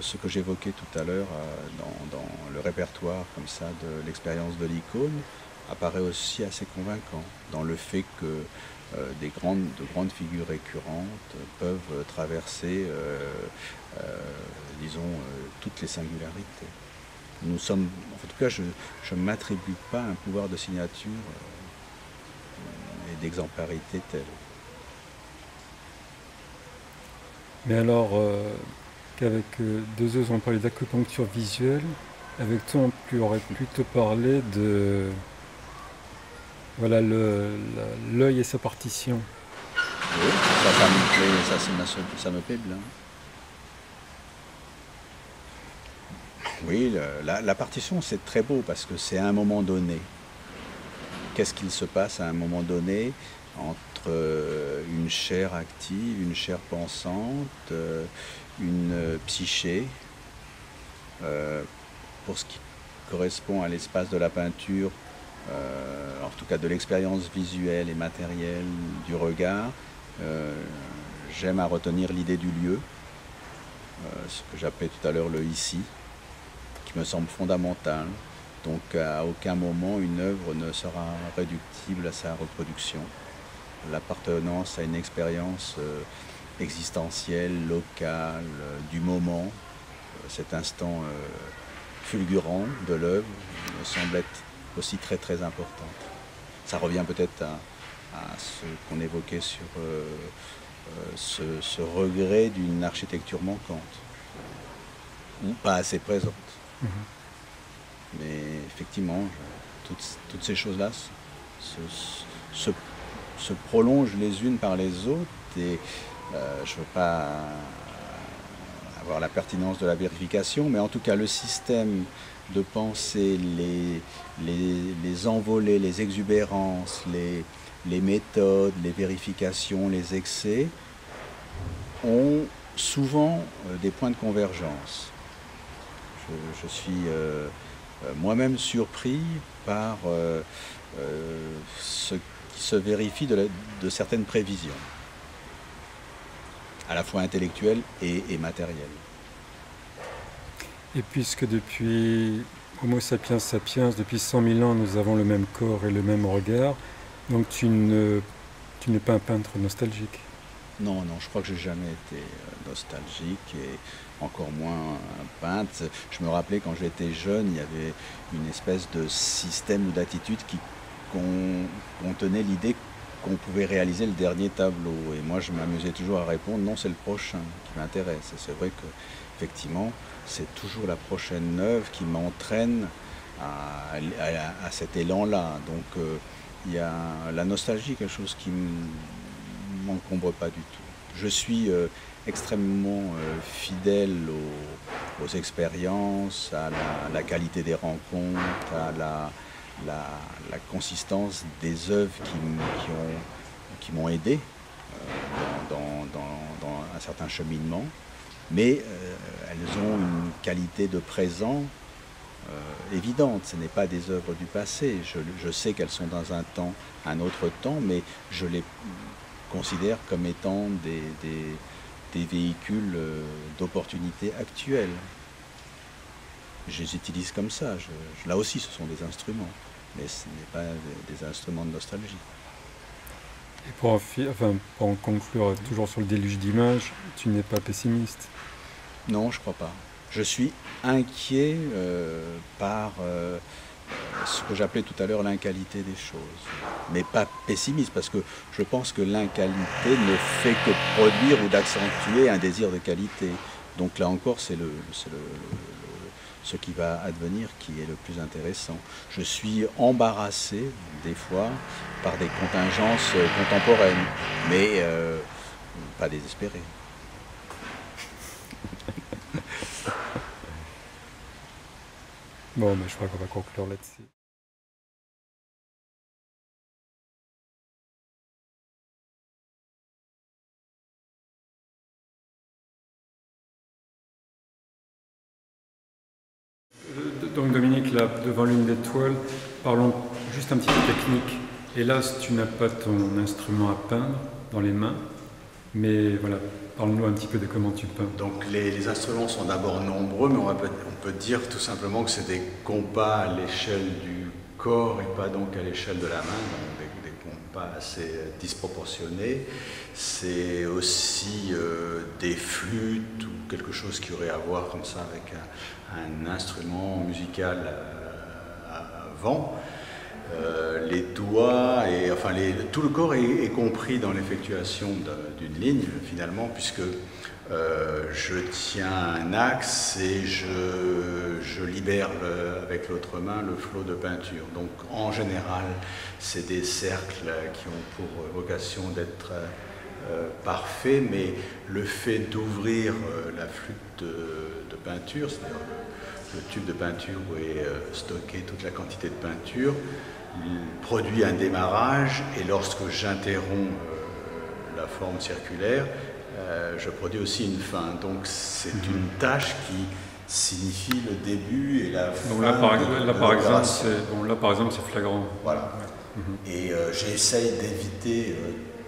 ce que j'évoquais tout à l'heure dans le répertoire comme ça de l'expérience de l'icône apparaît aussi assez convaincant dans le fait que de grandes figures récurrentes peuvent traverser, disons, toutes les singularités. Nous sommes, en tout cas, je ne m'attribue pas un pouvoir de signature et d'exemplarité tel. Mais alors, qu'avec Deleuze, on parlait d'acupuncture visuelle, avec toi, on aurait pu te parler de voilà l'œil et sa partition. Oui, ça me plaît, ça me plaît bien. Oui, la partition, c'est très beau parce que c'est à un moment donné. Qu'est-ce qu'il se passe à un moment donné entre une chair active, une chair pensante, une psyché, pour ce qui correspond à l'espace de la peinture, en tout cas de l'expérience visuelle et matérielle du regard, j'aime à retenir l'idée du lieu, ce que j'appelais tout à l'heure le ici, qui me semble fondamental. Donc à aucun moment une œuvre ne sera réductible à sa reproduction. L'appartenance à une expérience existentielle, locale, du moment, cet instant fulgurant de l'œuvre me semble être aussi très très importante. Ça revient peut-être à ce qu'on évoquait sur ce regret d'une architecture manquante, ou pas assez présente. Mais effectivement, toutes ces choses-là se prolongent les unes par les autres et je ne veux pas avoir la pertinence de la vérification, mais en tout cas le système de pensée, les envolées, les exubérances, les méthodes, les vérifications, les excès ont souvent des points de convergence. Je suis moi-même surpris par ce qui se vérifie de certaines prévisions, à la fois intellectuelles et matérielles. Et puisque depuis Homo sapiens sapiens, depuis 100 000 ans, nous avons le même corps et le même regard, donc tu n'es pas un peintre nostalgique. Non, non, je crois que j'ai jamais été nostalgique et encore moins un peintre. Je me rappelais quand j'étais jeune, il y avait une espèce de système ou d'attitude qui contenait l'idée qu'on pouvait réaliser le dernier tableau. Et moi, je m'amusais toujours à répondre non, c'est le prochain qui m'intéresse. Et c'est vrai que effectivement, c'est toujours la prochaine œuvre qui m'entraîne à cet élan-là. Donc, il y a la nostalgie, quelque chose qui m'encombre pas du tout. Je suis extrêmement fidèle aux expériences, à la qualité des rencontres, à la consistance des œuvres qui m'ont aidé dans un certain cheminement, mais elles ont une qualité de présent évidente. Ce n'est pas des œuvres du passé. Je sais qu'elles sont dans un autre temps, mais je les considère comme étant des véhicules d'opportunités actuelles. Je les utilise comme ça. Là aussi, ce sont des instruments, mais ce n'est pas des instruments de nostalgie. Et pour en conclure, toujours sur le déluge d'images, tu n'es pas pessimiste? Non, je crois pas. Je suis inquiet par ce que j'appelais tout à l'heure l'inqualité des choses, mais pas pessimiste, parce que je pense que l'inqualité ne fait que produire ou d'accentuer un désir de qualité. Donc là encore, c'est ce qui va advenir qui est le plus intéressant. Je suis embarrassé, des fois, par des contingences contemporaines, mais pas désespéré. Bon, mais je crois qu'on va conclure là-dessus. Donc Dominique, là, devant l'une des toiles, parlons juste un petit peu technique. Hélas, tu n'as pas ton instrument à peindre dans les mains. Mais voilà, parle-nous un petit peu de comment tu peins. Donc les instruments sont d'abord nombreux, mais on peut dire tout simplement que c'est des compas à l'échelle du corps et pas donc à l'échelle de la main, donc des compas assez disproportionnés. C'est aussi des flûtes ou quelque chose qui aurait à voir comme ça avec un instrument musical à vent. Les doigts, et enfin tout le corps est compris dans l'effectuation d'une ligne finalement, puisque je tiens un axe et je libère avec l'autre main le flot de peinture. Donc en général, c'est des cercles qui ont pour vocation d'être parfaits, mais le fait d'ouvrir la flûte de peinture, c'est-à-dire le tube de peinture où est stockée toute la quantité de peinture, produit un démarrage, et lorsque j'interromps la forme circulaire, je produis aussi une fin. Donc c'est une tâche qui signifie le début et la fin. Donc là, par exemple, c'est flagrant. Voilà. Et j'essaye d'éviter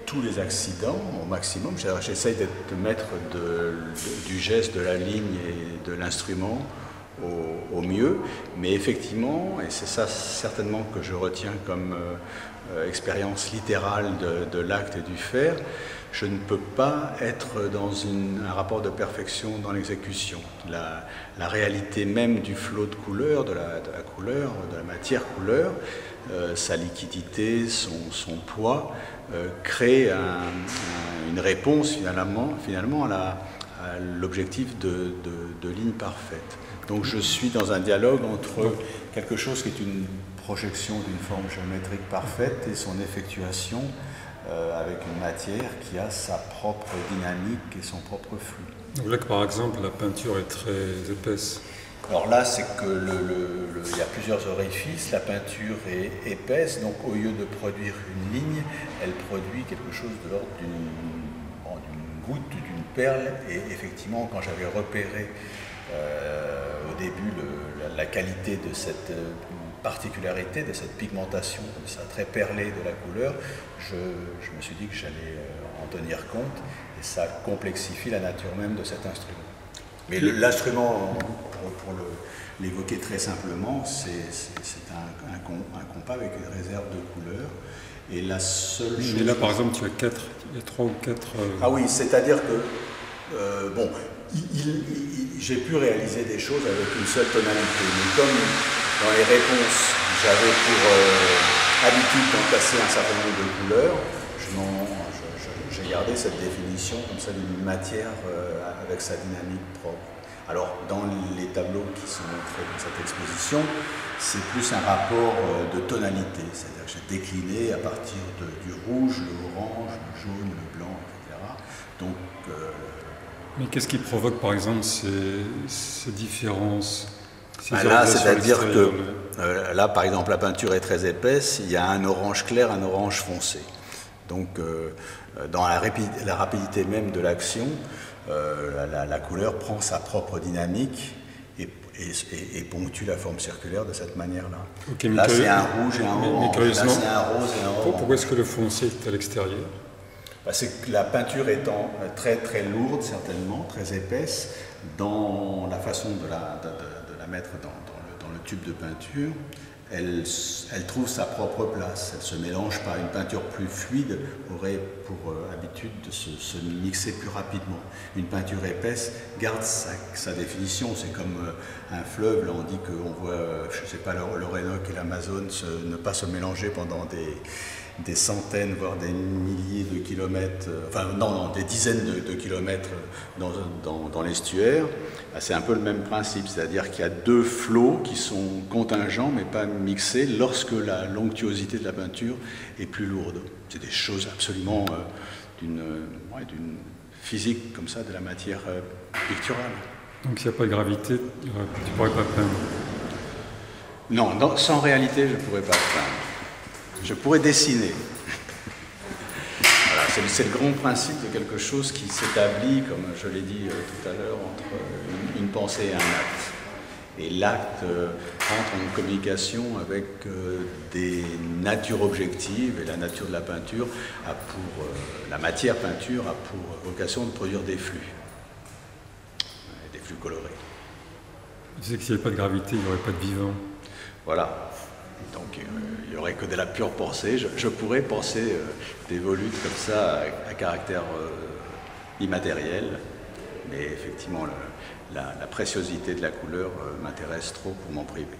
tous les accidents au maximum. J'essaye d'être maître du geste, de la ligne et de l'instrument au mieux, mais effectivement, et c'est ça certainement que je retiens comme expérience littérale de l'acte et du faire, je ne peux pas être dans un rapport de perfection dans l'exécution. La réalité même du flot de couleur, de la couleur, de la matière couleur, sa liquidité, son poids, crée une réponse finalement à l'objectif de ligne parfaite. Donc je suis dans un dialogue entre quelque chose qui est une projection d'une forme géométrique parfaite et son effectuation avec une matière qui a sa propre dynamique et son propre flux. Donc là, par exemple, la peinture est très épaisse. Alors là, c'est que il y a plusieurs orifices, la peinture est épaisse, donc au lieu de produire une ligne, elle produit quelque chose de l'ordre d'une goutte, d'une perle, et effectivement, quand j'avais repéré au début la qualité de cette particularité, de cette pigmentation comme ça, très perlée de la couleur, je me suis dit que j'allais en tenir compte, et ça complexifie la nature même de cet instrument. Mais l'instrument, pour l'évoquer très simplement, c'est un compas avec une réserve de couleurs. Et la seule chose... Mais là, par exemple, il y a 3 ou 4... Ah oui, c'est-à-dire que, j'ai pu réaliser des choses avec une seule tonalité. Mais comme dans les réponses, j'avais pour habitude d'entasser un certain nombre de couleurs, j'ai gardé cette définition comme ça d'une matière avec sa dynamique propre. Alors dans les tableaux qui sont montrés dans cette exposition, c'est plus un rapport de tonalité, c'est-à-dire que j'ai décliné à partir du rouge, le orange, le jaune, le blanc, etc. Donc, mais qu'est-ce qui provoque par exemple ces différences? Là, c'est-à-dire que là, par exemple, la peinture est très épaisse, il y a un orange clair, un orange foncé. Donc, dans la rapidité même de l'action, la couleur prend sa propre dynamique et ponctue la forme circulaire de cette manière-là. Okay, là, c'est un rouge et un orange. Là, c'est un rose et un orange. Pourquoi est-ce que le foncé est à l'extérieur? C'est que la peinture étant très très lourde, certainement, très épaisse, dans la façon de la mettre dans le tube de peinture, elle trouve sa propre place. Elle ne se mélange pas. Une peinture plus fluide aurait pour habitude de se mixer plus rapidement. Une peinture épaisse garde sa définition. C'est comme un fleuve. Là, on dit qu'on voit, je ne sais pas, l'Orénoque et l'Amazone ne pas se mélanger pendant des centaines, voire des milliers de kilomètres, des dizaines de kilomètres dans l'estuaire. C'est un peu le même principe, c'est-à-dire qu'il y a deux flots qui sont contingents mais pas mixés lorsque la l'onctuosité de la peinture est plus lourde. C'est des choses absolument d'une physique comme ça de la matière picturale. Donc s'il n'y a pas de gravité, tu ne pourrais pas peindre? Non, sans réalité, je ne pourrais pas peindre. Je pourrais dessiner. Voilà, c'est le grand principe de quelque chose qui s'établit, comme je l'ai dit tout à l'heure, entre une pensée et un acte. Et l'acte entre en communication avec des natures objectives, et la nature de la peinture la matière peinture a pour vocation de produire des flux colorés. Tu sais que s'il n'y avait pas de gravité, il n'y aurait pas de vivant. Voilà. Donc il n'y aurait que de la pure pensée. Je pourrais penser des volutes comme ça à caractère immatériel, mais effectivement la préciosité de la couleur m'intéresse trop pour m'en priver.